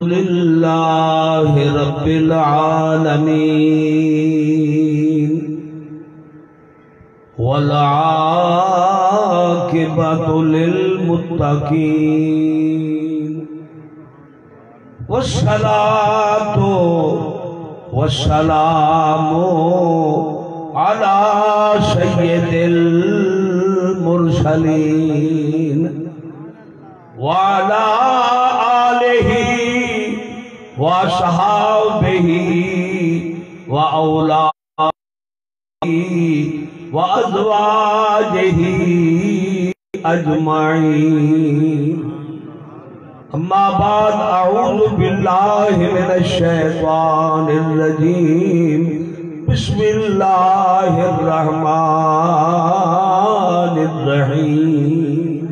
लिल्लाहि रब्बिल आलमीन वल आक़िबतु लिल मुत्तक़ीन वस्सलातु वस्सलामु अला सय्यिदिल मुरसलीन व अला आलिहि व सहाबिहि व औलादिहि व अज़वाजिहि अजमईन। अम्मा बाद अऊज़ु बिल्लाहि मिनश शैतानिर रजीम। बिस्मिल्लाहिर रहमानिर रहीम।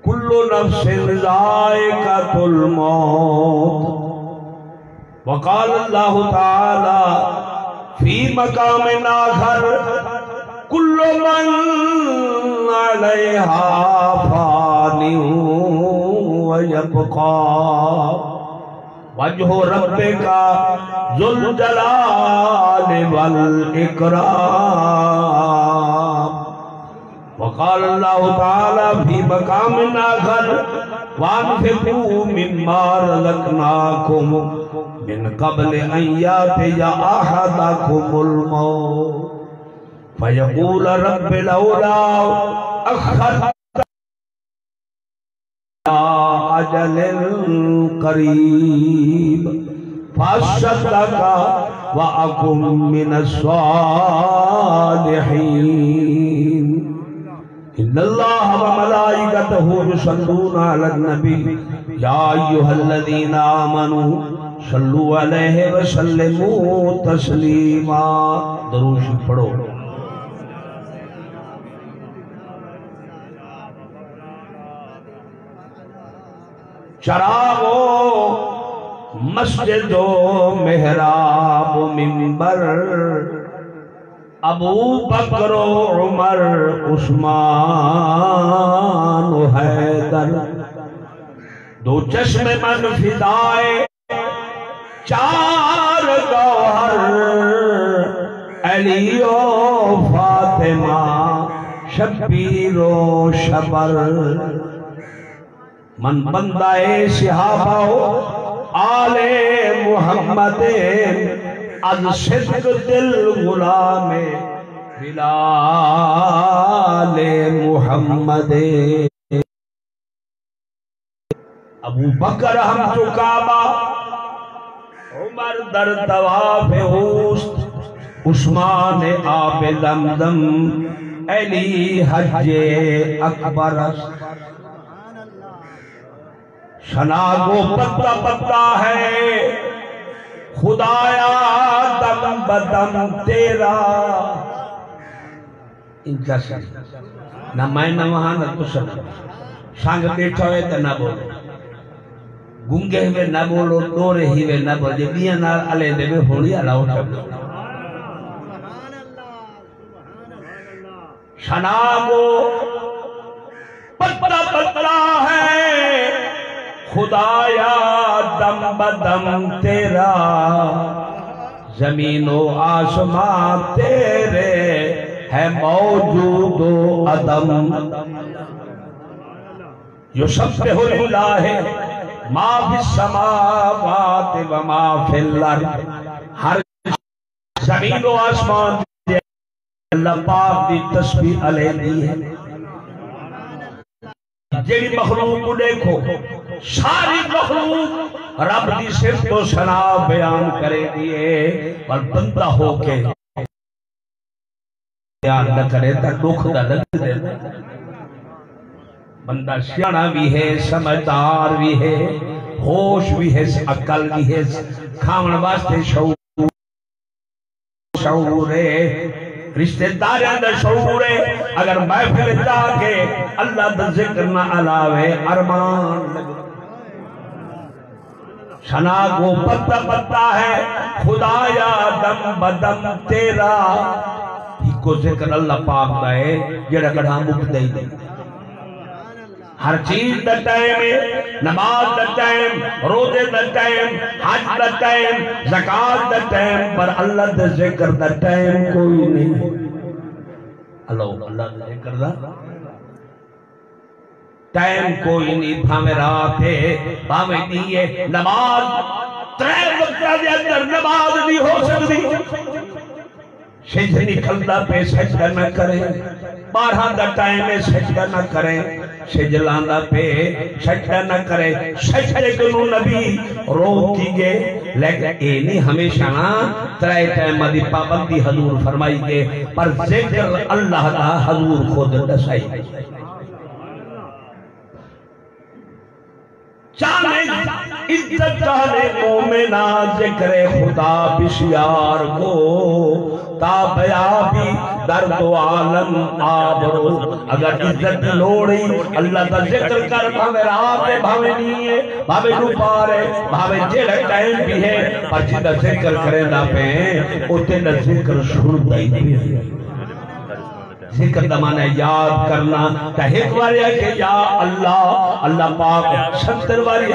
कुल्लु नफ्सिन ज़ाइक़तुल मौत। वक़ाल अल्लाहु तआला फी मक़ामिन आख़र कुल्लु मन अलैहा फ़ानिन व यब्क़ा वज्हु रब्बिका ज़ुल जलालि वल इकराम। वक़ाल अल्लाहु तआला फी मक़ामिन आख़र वअन्फ़िक़ू मिम्मा रज़क़नाकुम मिन क़ब्लि अन यातिया अहदकुमुल मौत फयक़ूल रब्बि लौला अख़्ख़रतनी इला अजलिन क़रीब फ़अस्सद्दक़ व अकुन मिनस सालिहीन। इन्नल्लाह व मलाइकतहु युसल्लूना अलन नबी या अय्युहल्लज़ीना आमनू सल्लु अलैहि व सल्लिमू तस्लीमा। दरूद पढ़ो। चरागो मस्जिदो मेहराब मिंबर अबू बकर उमर उस्मान हैदर। दो चश्मे मन फिदाए चार गौहर अलियो फातिमा शब्बीरो शबर। मन बंदाए सिहाबाओ आले मुहम्मद अज सिद्क दिल गुलामे बिलाले मुहम्मद। अबू बकर हम तो काबा उमर दर तवाफ उस्त उस्मान आबे दमदम अली हज्जे अकबर। शनागो पत्ता पत्ता है खुदाया दम बदम तेरा। इनका न मैं न वहां न तो सब संग बैठा है तो न बोलो गुंगे हुए न बोलो डोरे हुए न बोले बिया नाल अले देवे होली अलाओ सब। शनागो पत्ता पत्ता है खुदाया दम बदम तेरा। जमीनो आसमां तेरे है मौजूदो अदम। यो सब्बिहु लिल्लाहि मा फिस समावाति व मा फिल अर्द। हर जमीनो आसमान अल्लाह पाक दी तस्बीह अलैहि है। जेड़ी मखलूक को देखो सारी मखलूक रब की सिर्फ तो सना बयान करे दिए पर बंदा होके बयान न करे तो दुख दा लग दे। बंदा सियाना भी है समझदार भी है होश भी है अकल भी है खावन वास्ते शऊर है रिश्तेदार शऊर है। अगर महफिल जाके अल्लाह का जिक्र न अलावे अरमान। शना को पत्ता पत्ता है खुदाया दम बदम तेरा। उसको जिक्र अल्लाह पाक दा है जेड़ा कड़ा मुकदा ही नहीं। हर चीज दा टाइम है, नमाज दा टाइम, रोजे दा टाइम, हज दा टाइम, ज़कात दा टाइम, पर अल्लाह दे जिक्र दा टाइम कोई नहीं। अल्लाह दे जिक्र दा टाइम कोई नहीं। भावे रात है भावे दी है, नमाज 3 वक्त दे अंदर नमाज नहीं हो सकती। सिज निकलता पे सजदा न करें, 12 का टाइम है सजदा न करें, सिज लांदा पे सजदा न करें। सजदे को नबी रोकीगे, लेकिन ए नहीं हमेशा ना 3 टाइम की पाबंदी हजूर फरमाई के, पर जिक्र अल्लाह का हजूर खुद दसाई। चाले इज्जत चाले मोमिना जिक्र खुदा बिशियार को, ताबयाबी दर्द आलम आबरो। अगर इज्जत लोड़ी अल्लाह का जिक्र कर, भावे रात है भावे नहीं है, भावे दोपहर है, भावे जेड़ा टाइम भी है, पर जिदा जिक्र करे ना पे उते ना जिक्र सुनता ही नहीं। जिक्र दा माने याद करना। चाहे एक बार के या अल्लाह अल्लाह पाक 70 बारी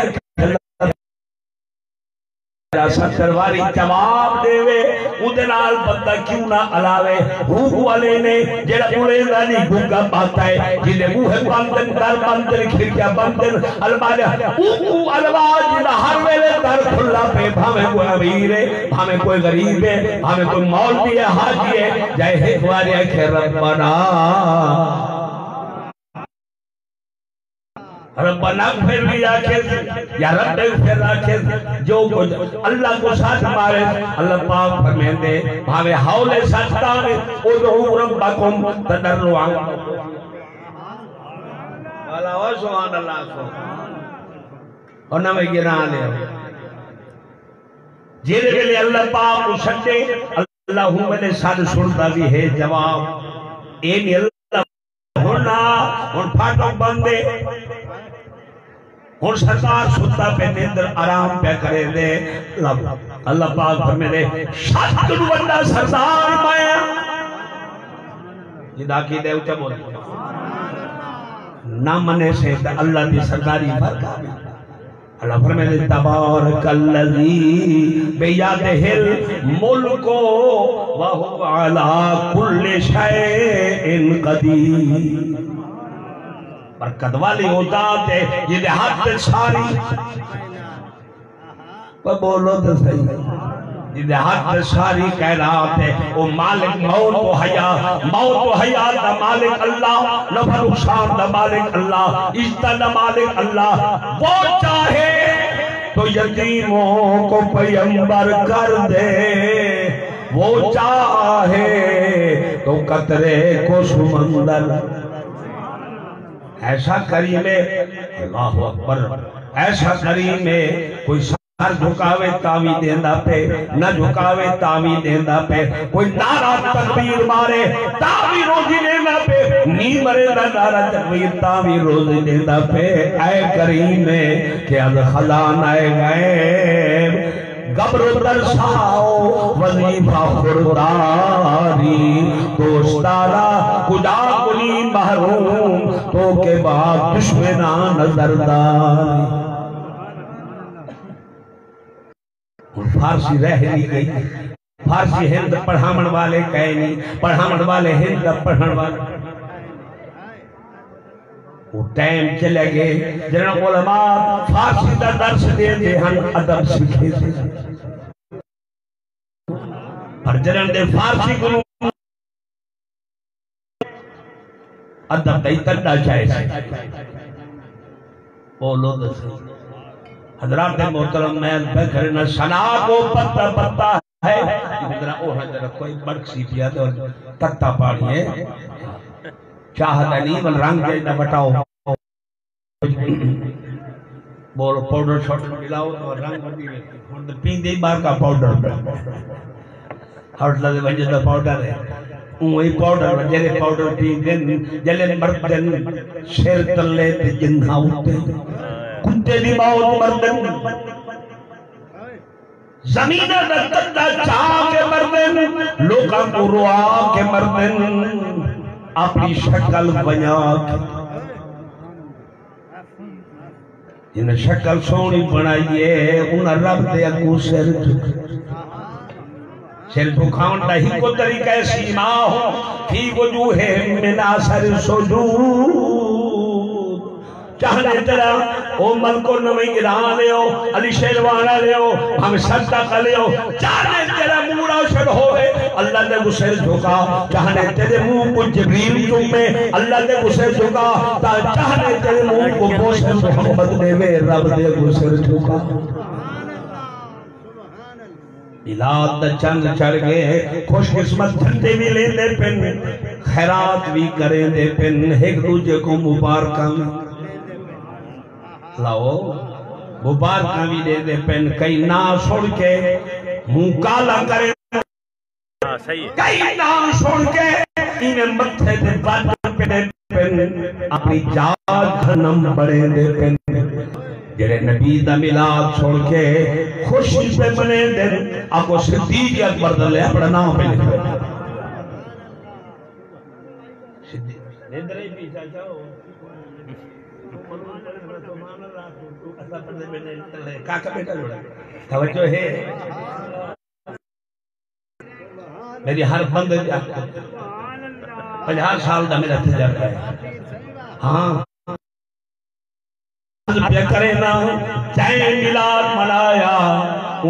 70 बारी जवाब देवे, उदे नाल बंदा क्यों ना अलावे। रूह वाले ने जेड़ा पूरे नहीं गुंगा पाता है, जिने मुंह बंदन दर बंदन खिड़कियां बंदन अलमारी ऊ अलवाज ना हर वेले दर खुला पे, भावे कोई अमीर है, भावे कोई गरीब है, भावे कोई मौलवी है, हाजी है, जय एक बार के रब्बना रब्बना फिर भी आखिर या रब फिर आखिर जो कुछ अल्लाह को साथ मारे। अल्लाह पाक फरमाते भावे हौले सस्ता है उदउ रब्बकुम तदर्रुआ वाला व सुभान अल्लाह को और नवे गिरा ले जेरे वेले अल्लाह पाक को सच्चे अल्लाह मैंने साथ सुनता भी है जवाब ए नहीं अल्लाह होना और फाटक बंदे और सरकार सुता पे निंदर आराम पे करे दे। अल्लाह पाक फरमाते सत वड्डा सरदार मैं जिदा की दे उच्चा बोल ना मने से अल्लाह दी सरदारी फरका। अल्लाह फरमाते तबारकल्लज़ी बियदिहिल मुल्को व हुवा अला कुल्लि शैइन कदीर। बरकत वाली होता है जिदे हाथ पे सारी पर बोलो तो सही, जिदे हाथ पे सारी कायनात है वो मालिक। मौत तो हयात दा मालिक अल्लाह, नफा नुकसान दा मालिक अल्लाह, इज्जत दा मालिक अल्लाह। वो चाहे तो यतीमों को पैगंबर कर दे, वो चाहे तो कतरे को समंदर। ऐसा करीमे अल्लाह अकबर, ऐसा करीमे कोई सर झुकावे तावी देंदा पे, न झुकावे तावी देंदा पे, कोई नारा तकबीर मारे तावी रोजी देंदा पे, नी मरे नारा तकबीर तावी रोजी देंदा पे। ऐ करीमे के अज खजाना गए गब्र दरसाओ वजीफा खुरदारी, दोस्तारा कुजा कुली महरूम तो के बाद दुश्मना नजरदारी। फारसी रह नहीं गई, फारसी हिंद पढ़ावन वाले कहे नहीं, पढ़ावन वाले हिंद पढ़न वाले। वो टाइम चले गए जिन्होंने उलमा फारसी का दर्श देते हैं, अदब सीखे थे, पर जिन्होंने फारसी को अदब नहीं करना चाहिए। बोलो तो सही हजरात मोहतरम, मैं करना सना को पत्ता पत्ता है जरा ओ जरा कोई बड़सी पिया तो पत्ता पानी है चाहता नहीं बल रंग ना बताओ। बोलो पाउडर शॉट मिलाओ तो रंग पींदे बार का पाउडर हटला दे वजह दा पाउडर है वही पाउडर जरे पाउडर पींदे जले मर्दन शेर तले ते जिंदा उठे कुत्ते दी मौत मर्दन जमीन दा तत्ता चाह के मरदन लोकां को रुआ के मरदन अपनी शक्ल बना के जिन्हें शक्ल सोहनी बनाई है उन्हें रब दे अगू सिर झुकाउण दा ही को तरीका है सीमा हो फी वजूहे मिन असर सुजूद चाहने तेरा ओ मन को नवी ईरान ले हो अली शेरवाना ले हो हम सत्ता का ले हो चाहने तेरा मुंह रोशन होवे अल्लाह ने गुस्से झुका चाहने तेरे मुंह को जिब्रील चूमे अल्लाह ने गुस्से झुका चाहने तेरे मुंह को बोसे मोहम्मद देवे रब दे गुस्से झुका मिलाद दा चंद चढ़ गए खुशकिस्मत झंडे भी लेंदे पिन खैरात भी करेंदे पिन एक दूजे को मुबारक लाओ मुबारक भी दे दे पिन कई ना छोड़ के मुंह काला करे सही कई ना छोड़ के इन्हें मत्थे ते बात पे पिन अपनी जात जन्म बड़े दे पिन जेरे नबी दा मिलाद छोड़ के खुशी पे बने दिन आपको सिद्दीक अकबर दले अपना नाम पे लिखो सिद्दीक नेदरे पीछा जाओ काका बेटा जोड़ा तवज्जो है मेरी हर बंद 50 साल का मेरा तजर्बा है हाँ करे ना चाहे मिलाद मनाया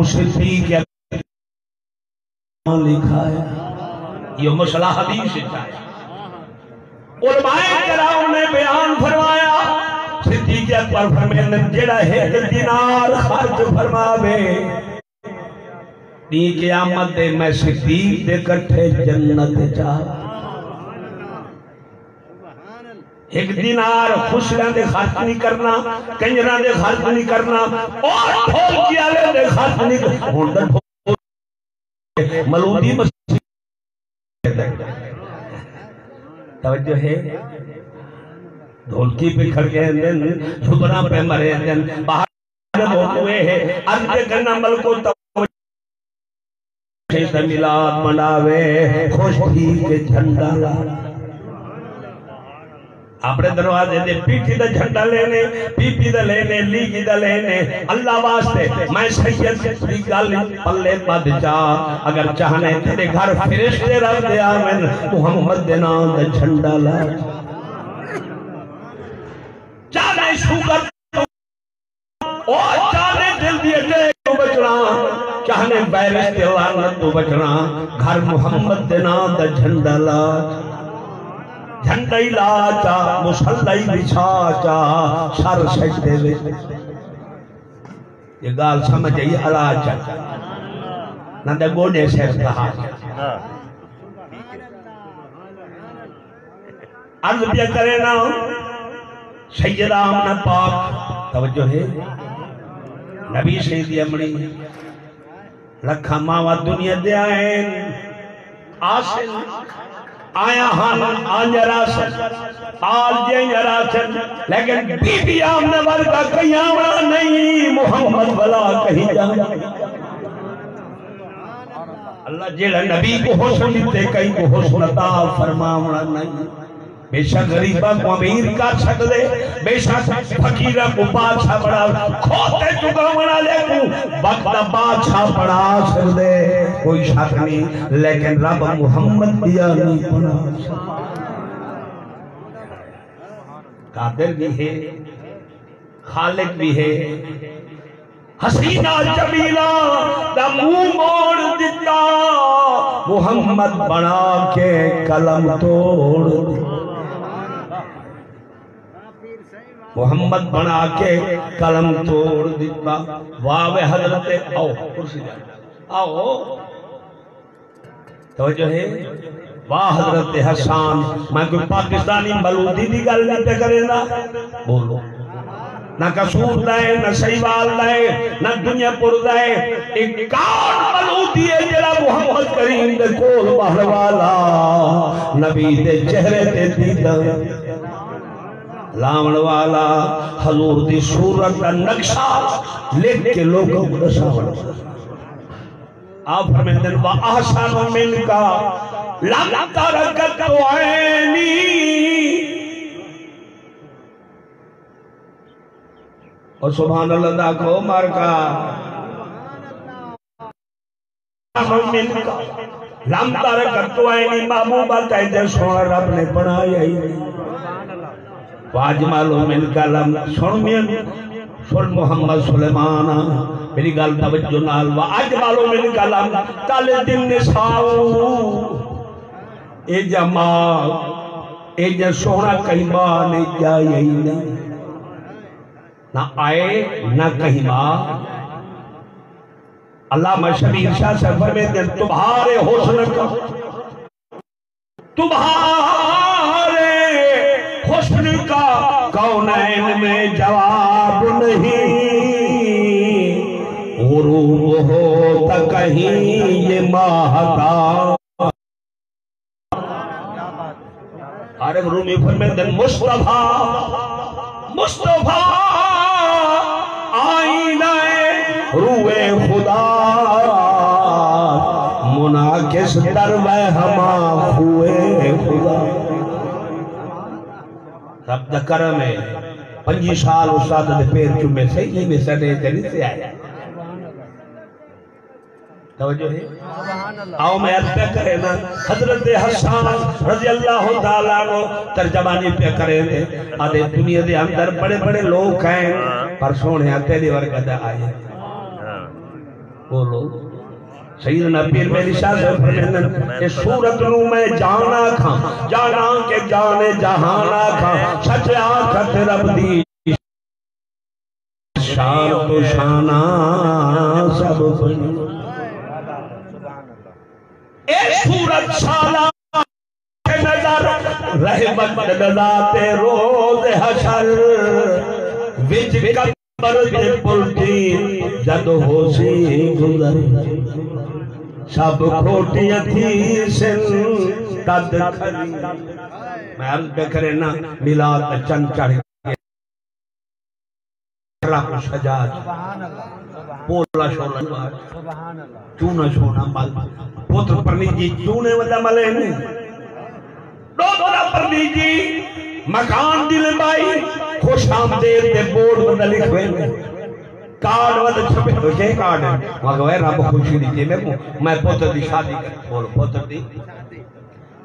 उसे के लिखा है ये मसला हदीस है उलमाए कराम ने बयान फरमाया सिद्दीक अकबर फरमाने जेड़ा एक दिनार खर्च फरमावे दी क़यामत दे मैं सिद्दीक दे इकट्ठे जन्नत जा एक दिनार खुशियां दे खर्च नहीं करना कंजरा दे खर्च नहीं करना और ढोलकी वाले दे खर्च नहीं हुण दा मलूदी तवज्जो है ढोलकी पे खड़ गए दिन झुबरा पे मरे दिन बाहर हुए है अर्ज करना मल को मिलाद मनावे खुशी के झंडा ला अपने दरवाजे दे पीठी दा झंडा लेने पीपी दा लेने लीगी दा लेने अल्लाह वास्ते मैं सैयद दी गल पल्ले मत जा अगर चाहने तेरे घर फरिश्ते रब दे आवन मुहम्मद दे नाम दा झंडा ला चाहे शुगर ओ चाहे दिल दी अटे तो बचना चाहने वायरस ते लानत तो बचना घर मुहम्मद दे नाम दा झंडा ला झंडा ही ला चा मुसल्ला ही बिछा चा सर सजदे विच ये गाल समझ आई अला चा ना दे गोडे सिर कहा अर्ज भी करे ना सैयदा आमना पाक तवज्जो है नबी सैयदी अमड़ी लखा मावा दुनिया दे आए आसिल आया हान आजरासन आल जरासन लेकिन बीबी आमना वर्गा कहीं आवड़ा नहीं मोहम्मद वाला कहीं जा अल्लाह जेड़ा नबी को हुस्न दीते कहीं को हुस्न अता फरमावड़ा नहीं बेशक गरीबा को अमीर कर सकदे बेशक फकीरा को बादशाह बना खोते चुकावना ले को वक्त बादशाह बना सकदे कोई शक नहीं लेकिन रब मुहम्मद दिया नहीं बना कादिर भी है खालिक भी है हसीना जमीला दा मुंह मोड़ दिता मुहम्मद बना के कलम तोड़ मोहम्मद बना के कलम तोड़ दिता वाह वे हजरत आओ कुर्सी आओ तो जो है वाह हजरत हसन मैं कोई पाकिस्तानी मलूदी की गल नहीं करे ना बोलो ना कसूर लाए ना सहीवाल लाए ना दुनियापुर लाए एक कौन मलूदी है जेड़ा मुहम्मद करीम दे कोल बाहर वाला नबी दे चेहरे ते दीदा लावण वाला हजूर दी सूरत का नक्शा लिख के लोगों को दसावण आप फरमाते हैं वा अहसनु मिनका लम तरकत ऐनी। और सुभान अल्लाह दा को मार का मिनका लम तरकत ऐनी महबूबा कहते सोना रब ने बनाया ही वाजमालो मिनका लम सुन मोहम्मद सुलेमान मेरी गल तवज्जो नाल वा अजमालो मिनका लम तल दिन निसाऊ ए जमाल ए ज सोना कहीं मां ने जाए ना आए ना कहीं मां। अल्लामा शबीर शाह से फरमाते तुम्हारे हुस्न का तुम्हारे हुस्न का कौनैन में जवाब नहीं गुरूब हो तो कहीं ये महका। आरिफ रूमी फरमाते मुस्तफा मुस्तफा आईना रूए खुदा मुनाकिस दरवे हमा हुए खुदा। रब दा करम है 25 साल उस्ताद दे पैर चुमे सही में सदे जरी से आया तवज्जो है। आओ मैं अर्ज पे करे ना हजरत हसन रजी अल्लाह ताला नो तर्जमानी पे करे आदे दुनिया दे अंदर बड़े बड़े लोग हैं पर सोने तेरे वर्ग दा आए बोलो सैयदना पीर मेरी शाह से फरमाते इस सूरत नु मैं जाना खां जाना के जाने जहाना खां सच आखत रब दी शान तो शाना सब ए सूरत शाना के नजर रहमत नजाते रोज हशर विच कब्र दे पुलती जद होसी गुजर सब खोटियां थी सिन तद खरी। मैं अर्ज पे करे ना मिलाद चंद चढ़ सजाज पोला शोला चूना सोना मल पुत्र परनी जी चूने वाला मले ने डोगरा परनी जी मकान दिल बाई खुश आमदेद दे बोर्ड बंदा लिखवे कार्ड वद छपे तो के कार्ड मगवे रब खुशी दी मेरे को मैं पुत्र दी शादी कर बोल पुत्र दी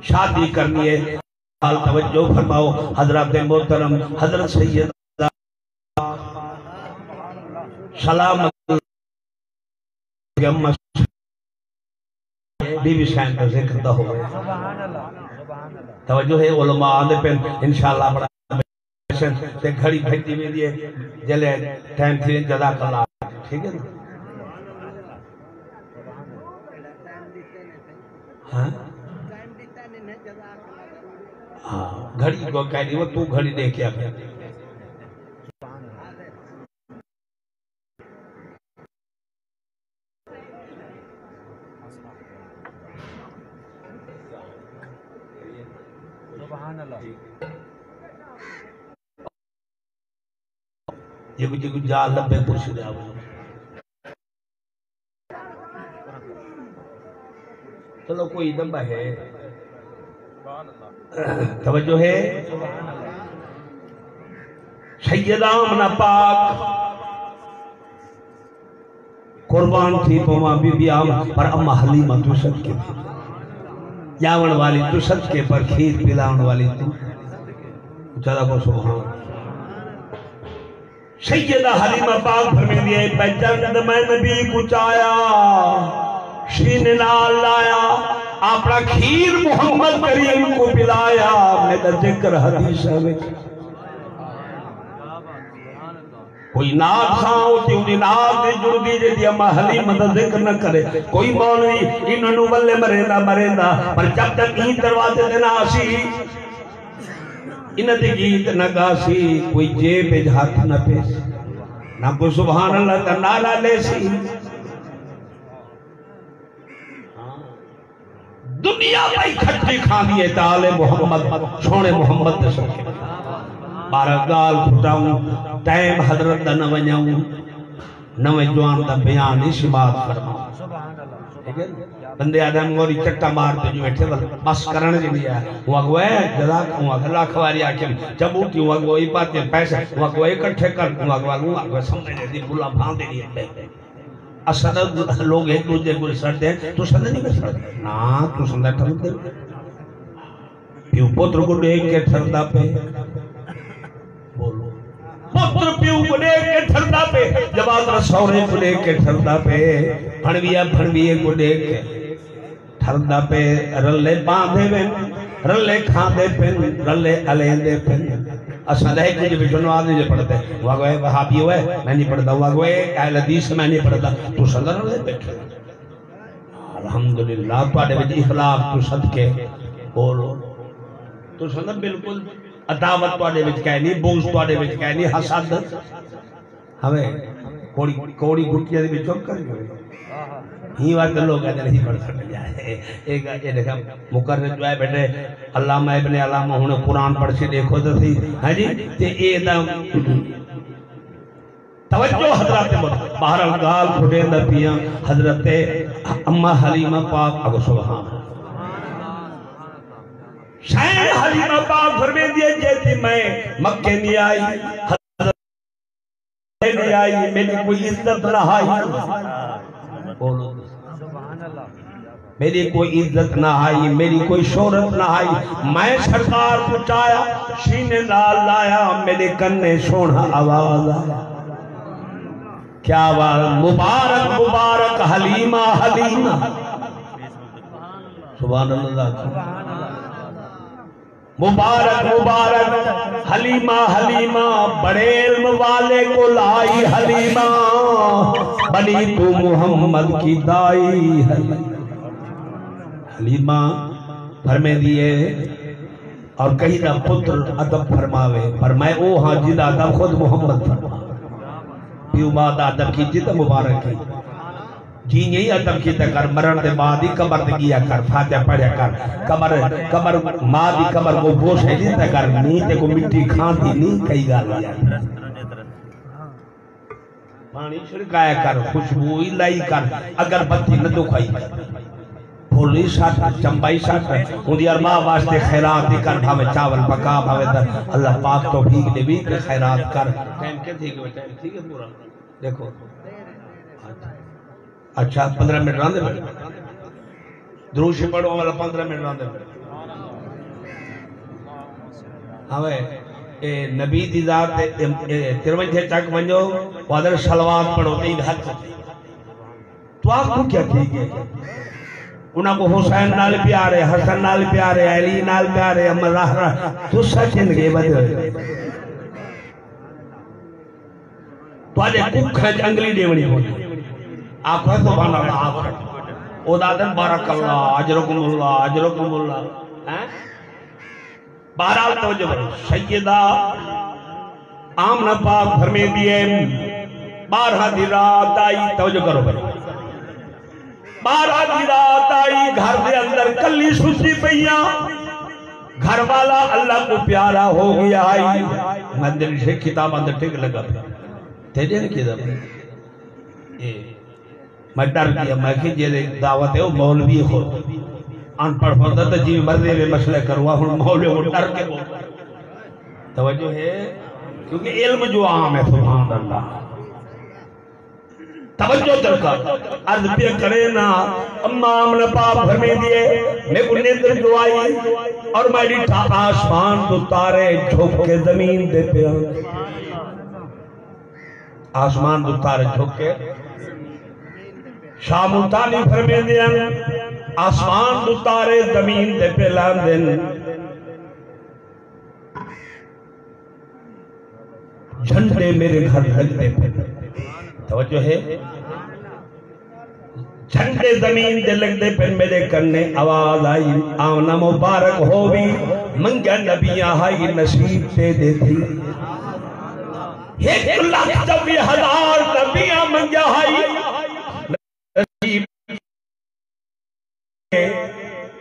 शादी करनी है हाल तवज्जो फरमाओ हजरत मोहतरम हजरत सैयद सलामत बीबी शान का जिक्र तो हो तवज्जो है उलमा आंदे पे इंशाअल्लाह बड़ा ते घड़ी भेजी में दिए जले टाइम थी जज़ाकल्लाह ठीक है ना। हाँ हाँ घड़ी को कह दी वो तू घड़ी देख क्या ये कुछ जाल लब्बे पुरुष दे आवो चलो कोई दम्बा है तवज्जो है। सैयदा आमना पाक कुर्बान थी पवा बीबी आम पर अम्मा हलीमा तू सदके जावण वाली तू सदके पर खीर पिलावन वाली तू ज्यादा को सुभान। सैयदा हलीमा पाक फरमाती है पहचान मैं नबी कुछ आया शीन नाल लाया अपना खीर मोहम्मद करीम को पिलाया मैं तो जिक्र हदीस में कोई नाथ खाओ ती नाथ दे जुड़दी जेदी अम्मा हलीमा दा जिक्र न करे कोई मौलवी इन्हां नु वल्ले मरेंदा पर जब तक ई दरवाजे ते ना आसी इन्हां दे गीत न गासी कोई जेब विच हाथ न पेस ना कोई सुभान अल्लाह दा नारा लेसी दुनिया भाई खट्टी खानी है ताले मोहम्मद सोने मोहम्मद दे सके बारह गाल फुटाऊं टाइम हजरत दा न वजाऊं नवे जवान दा बयान इस बात फरमाऊं ठीक है बंदे आदम मोरी चट्टा मार पे जो बैठे बस करने के लिए वो अगवे जला को अगला खवारी आके जब उठी वो अगवे पाते पैसे वो अगवे इकट्ठे कर वो अगवे समझ दे बुला भां दे दिए असद लोग एक दूसरे को सड़ते तू सद नहीं कर सकता ना तू संदा ठरते प्यू पुत्र को देख के ठरदा पे बोलो पुत्र प्यू को देख के ठरदा पे जब आकर सौरे को देख के ठरदा पे भणविया को देख के ठरदा पे रल्ले बांधे वे रल्ले खांदे पे रल्ले अलेंदे पे असल है कुछ भी जनवाद नहीं पढ़ते वागवे वहाबी हुए मैं नहीं पढ़ता वागवे अहले हदीस मैं नहीं पढ़ता तू सदर रल्ले बैठे अल्हम्दुलिल्लाह ਤੁਹਾਡੇ ਵਿੱਚ इखलाक तू सदके बोलो तू सदर बिल्कुल अदावत ਤੁਹਾਡੇ ਵਿੱਚ ਕਹੇ ਨਹੀਂ ਬੋਝ ਤੁਹਾਡੇ ਵਿੱਚ ਕਹੇ ਨਹੀਂ ਹਸਦ हमें कोड़ी कोड़ी गुटिया दे ਵਿੱਚੋਂ कर गए ही बात लोग कहते नहीं पढ़ सकते जाए एक ये देखा मुकर्रर जो है बेटे अल्लामा इब्ने अल्लामा हुने कुरान पढ़ के देखो तो सही है जी ते ए तवज्जो हजरत बहरल गाल खुदे नबिया हजरत अम्मा हलीमा पाक अगो सुभान शायद हलीमा पाक फरमे दिए जैसे मैं मक्के नहीं आई नहीं आई मेरी कोई इज्जत ना आई बोलो मेरी कोई इज्जत ना आई मेरी कोई शोहरत ना आई मैं सरकार पुचाया सीने नाल लाया मेरे कन्ने सोना आवाज आया क्या आवाज मुबारक मुबारक हलीमा हलीमा सुभान अल्लाह मुबारक मुबारक हलीमा हलीमा बड़े इल्म वाले को लाई हलीमा बनी तू मोहम्मद की दाई हलीमा फरमे दिए और कहीं ना पुत्र अदब फरमावे फरमाए ओ हाँ जिदा अदब खुद मोहम्मद फरमा प्यूमाद अदब की जिद मुबारक की जी यही अदब की कर मरण के बाद ही कबर ते किया कर फातिहा पढ़या कर कबर कबर मां दी कबर को बोझ है जी ते कर नी ते को मिट्टी खाती नहीं कई गाल यार पानी छिड़काया कर खुशबू लाई कर अगरबत्ती न दुखाई फूली साथ चंबाई साथ उदी अरमा वास्ते खैरात कर भावे चावल पका भावे अल्लाह पाक तौफीक दे भी के खैरात कर टाइम के ठीक है पूरा देखो अच्छा 15 मिनट रांदे द्रूशी पढ़ो वाला 15 मिनट रांदे हवे ए नबी दी जात तिरवंजे तक वञो वादर सलवात पढ़ो तीन हक तो आपको क्या ठीक है उन्हें को हुसैन नाल प्यारे हसन नाल प्यारे अली नाल प्यारे अमर तू सच इनके बदे तुझे कुख अंगली देवनी होगी आप है सुभान अल्लाह आप ओ दादन बारकल्लाह अजरकुमुल्लाह हैं बहरहाल तवज्जो करो सैयदा आमना पाक फरमे दिए 12 दी रात आई तवज्जो करो 12 दी रात आई घर के अंदर कली सुती पईया घर वाला अल्लाह को प्यारा हो गया आई मंदिर से किताब अंदर ठीक लगा तेरे ने किया ए मैं डर गया मैं कि जे दावत है वो मौलवी हो अनपढ़ होता तो जी मर्दे में मसले करवा हूं मौलवी वो डर के बोलता तवज्जो है क्योंकि इल्म जो आम है सुभान अल्लाह तवज्जो दरकार अर्ज पे करे ना अम्मा हमने पाप फरमे दिए मैं को नींद जो आई और मेरी आसमान तो तारे झुक के जमीन दे पे आसमान तो तारे झुक के शामुतानी फरमे दिया आसमान उतारे जमीन दे पे लांदन झंडे मेरे घर लगते पे तवज्जो है झंडे जमीन दे लगते पे मेरे करने आवाज आई आमना मुबारक हो भी मंगा नबियां हाई नसीब ते देती 1,20,000 नबियां मंगा हाई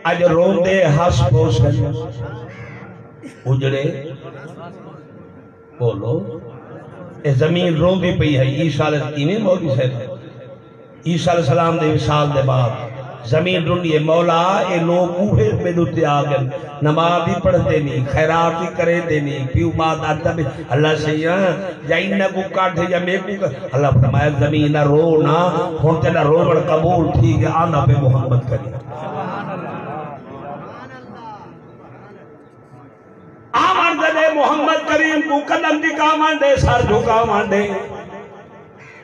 आज रोंदे हस पोस उजड़े बोलो ये जमीन रोंदी पई है ईसा ईसा अलैहिस्सलाम दे विसाल दे बाद जमीन ढूंढिए मौला ये लोग उहे मेरे आ गए नमाज भी पढ़ते नहीं खैरात भी करे नहीं प्यू मात आता भी अल्लाह सैया जाइन न को काट या मैं को अल्लाह फरमाया जमीन रो ना हुन तेरा रोवण कबूल ठीक है आना पे मोहम्मद करी आमन दे मोहम्मद करीम को कदम दिखा मांडे सर झुका मांडे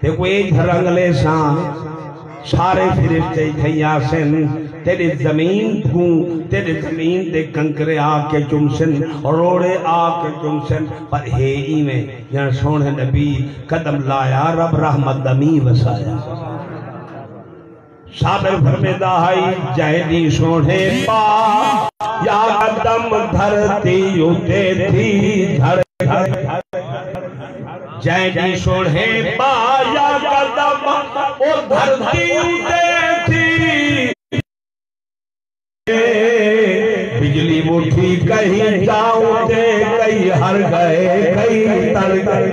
देखो एक रंगले शान सारे फरिश्ते थैयासन तेरी जमीन को तेरी जमीन दे कंकरे आके चुमसन रोड़े आके चुमसन पर हे इवें जन सोने नबी कदम लाया रब रहमत दमी वसाया साबर फरमेदा है जहदी सोने पा या कदम धरती उते थी धर जय जी सोहे पाया कदम ओ धरती उते थी बिजली मुठी कहीं जाऊं ते कहीं हर गए कहीं तर गए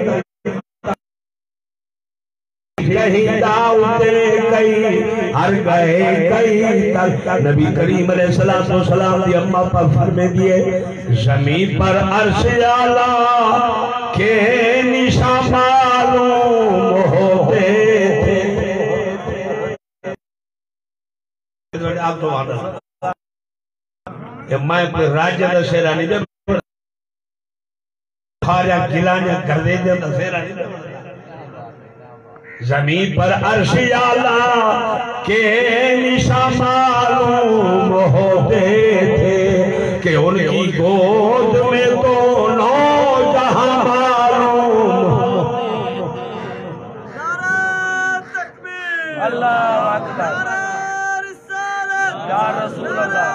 कहीं जाऊं ते कहीं हर गए कहीं तर नबी करीम अलैहिस्सलातु वस्सलाम दी अम्मा पर फरमे दिए जमीन पर अर्श आला के निशान मालूम होते थे आप तो मैं राज्य दशहरा नहीं दे खाजा गिलाने कर दे दशहरा नहीं जमीन पर अर्श आला के निशान मालूम होते थे कि उनकी गोद में तो नौजहां अल्लाह अकबर या रसूल अल्लाह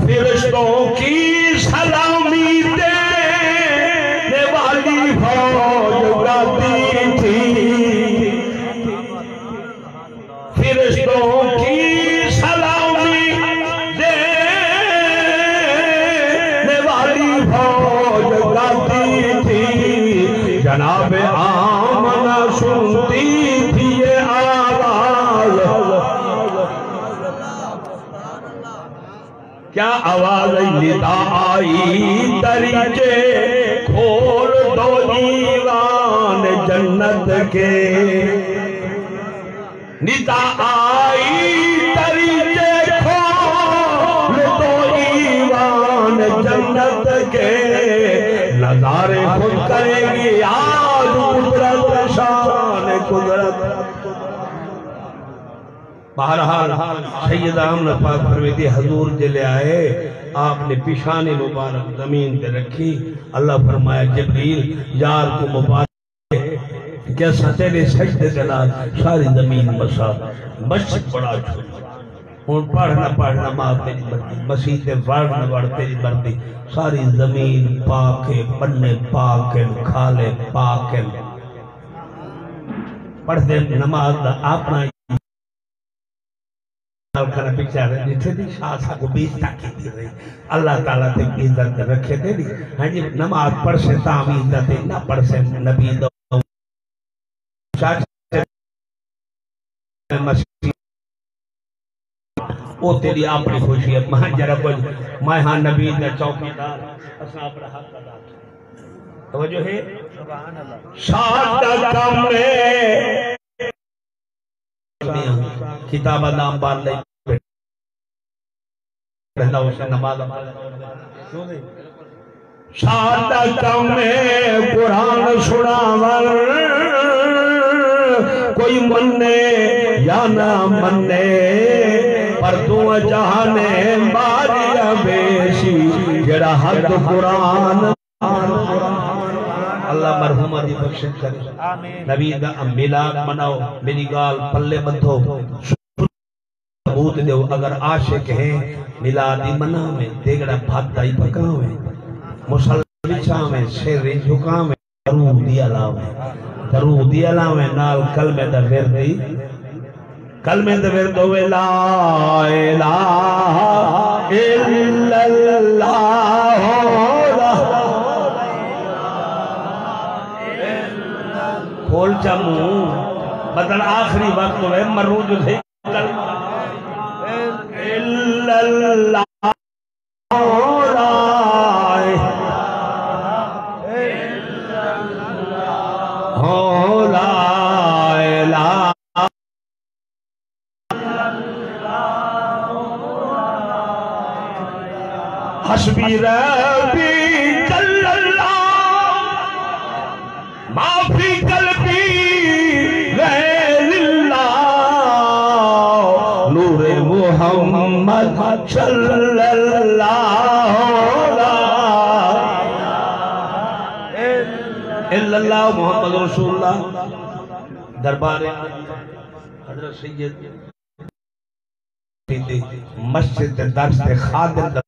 फरिश्तों की सलामी देने वाली फौज गाती थी फरिश्तों की सलामी देने वाली फौज गाती थी जनाब आमना सुनती थी ये आवाज क्या आवाज निदा आई दरीचे खोल दो दीवान जन्नत के निदा आई दरीचे खोल दो दीवान जन्नत के नजारे खुद करेंगी आज कुदरत शान कुदरत बहरहाल सैयद आमना पाक फरमाती हजूर जले आए आपने पिशाने मुबारक जमीन पे रखी अल्लाह फरमाया जबरील यार को मुबारक कैसा तेरे सजदे के नाल सारी जमीन बसा मस्जिद बड़ा हूँ पढ़ना माँ तेरी बरती मसीह ते वड़ना वड़ तेरी बरती सारी जमीन पाके बन्ने पाके खाले पाके पढ़ते नमाज अपना अल्लाह ताला ते इज्जत रखे तेरी हाँ जी नमाज पढ़ से ताम इज्जत ना पढ़ से नबी दो ओ तेरी अपनी खुशी है मैं जरा कुछ मैं हाँ नबी दा चौकीदार असा अपना हक अदा तवज्जो है सुभान अल्लाह सादा कम में किताब नाम बार ले पहला उसे नमाज सादा कम में कुरान सुनावर कोई मन्ने या ना मन्ने पर तू जहाने मारिया बेशी जेड़ा हद कुरान अल्लाह मरहुमा दी बख्शिश करे आमीन नबी दा मिलाद मनाओ मेरी गाल पल्ले बंधो सबूत दो अगर आशिक है मिलादी मनावे देगड़ा भाताई पकावे मुसल्ला बिछावे शेर झुकावे दरूदी अलावे नाल कलमे दा विरदी कलमे दा विरद होवे ला इलाहा इल्लल्लाह खोल चामू बदला आखिरी वक्त है मरूज थे इल्लल्लाह हस्बी रब्बी जल्लल्लाह माफी कल्बी गैरिल्लाह नूरे मुहम्मद सल्लल्लाहु इल्लल्लाह मोहम्मद रसूलुल्लाह दरबार हजरत सैयद मस्जिद दर्स खादिम